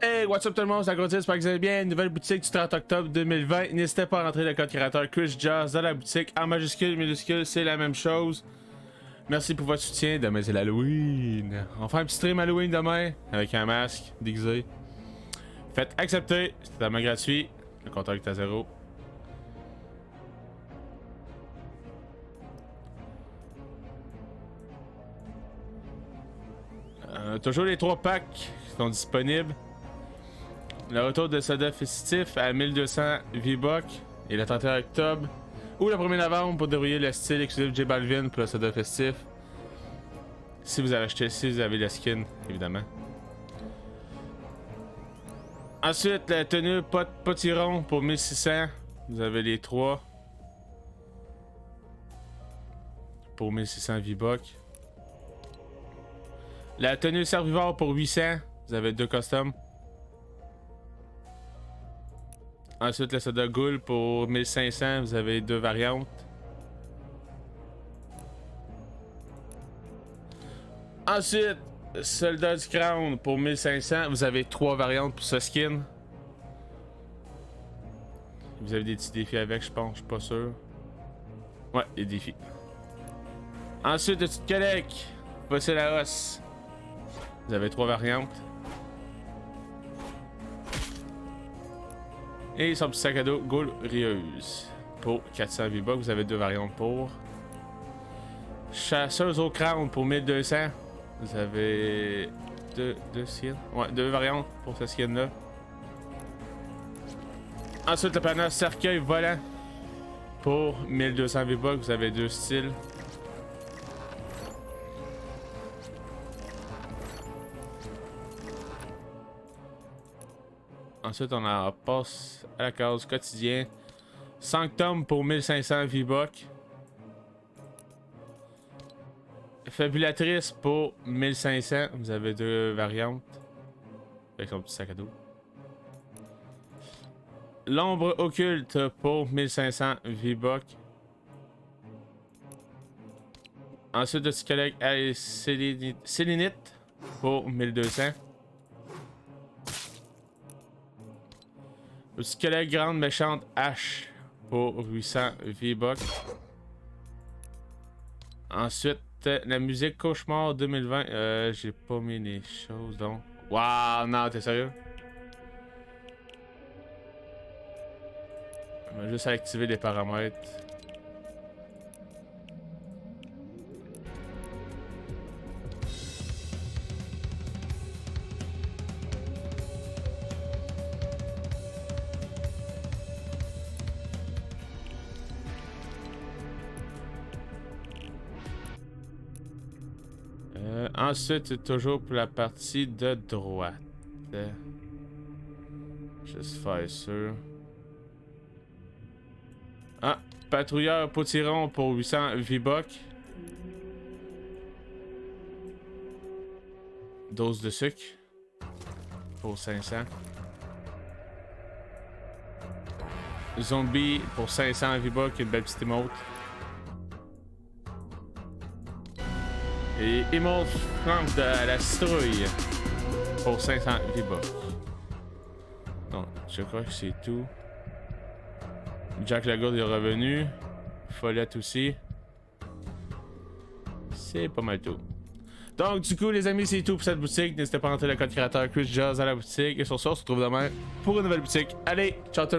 Hey, what's up tout le monde, c'est Agrotis, j'espère que vous allez bien. Nouvelle boutique du 30 octobre 2020. N'hésitez pas à rentrer le code créateur Chris Jazz dans la boutique. En majuscule, minuscule, c'est la même chose. Merci pour votre soutien. Demain, c'est l'Halloween. On fait un petit stream Halloween demain avec un masque déguisé. Faites accepter, c'est totalement gratuit. Le compteur est à 0. Toujours les 3 packs qui sont disponibles. Le retour de Soda Festif à 1200 V-Bucks et le 31 octobre ou le 1er novembre pour dérouiller le style exclusif J Balvin pour le Soda Festif. Si vous avez acheté, si vous avez la skin, évidemment. Ensuite, la tenue potiron pour 1600. Vous avez les 3 pour 1600 V-Bucks. La tenue Servivore pour 800. Vous avez 2 customs. Ensuite, le Soda Ghoul pour 1500, vous avez 2 variantes. Ensuite, Soldat du Crown pour 1500, vous avez 3 variantes pour ce skin. Vous avez des petits défis avec, je pense, je suis pas sûr. Ouais, des défis. Ensuite, le petit collègue, Fossil à os. Vous avez 3 variantes. Et son petit sac à dos Ghoul Rieuse pour 400 V-Bucks, vous avez 2 variantes pour. Chasseuse au Crown pour 1200, vous avez 2 skins. Ouais, 2 variantes pour ce skin là. Ensuite, le panneau Cercueil Volant pour 1200 V-Bucks, vous avez 2 styles. Ensuite, on en passe à la case quotidien. Sanctum pour 1500 V-Bucks. Fabulatrice pour 1500. Vous avez 2 variantes. Avec son petit sac à dos. L'ombre occulte pour 1500 V-Bucks. Ensuite, le petit collègue Sélénite pour 1200. Le petit collègue Grande Méchante H pour 800 V-Bucks. Ensuite, la musique Cauchemar 2020. J'ai pas mis les choses donc. Waouh, non, t'es sérieux? On va juste activer les paramètres. Ensuite, c'est toujours pour la partie de droite. Juste faire sûr. Ah, patrouilleur potiron pour 800 V-Bucks. Dose de sucre pour 500. Zombie pour 500 V-Bucks, une belle petite emote. Et emote flanque de la citrouille pour 500 V-Bucks. Donc, je crois que c'est tout. Jack Lagourde est revenu. Follette aussi. C'est pas mal tout. Donc, du coup, les amis, c'est tout pour cette boutique. N'hésitez pas à rentrer le code créateur Chris Jazz à la boutique. Et sur ça, on se retrouve demain pour une nouvelle boutique. Allez, ciao tout le monde!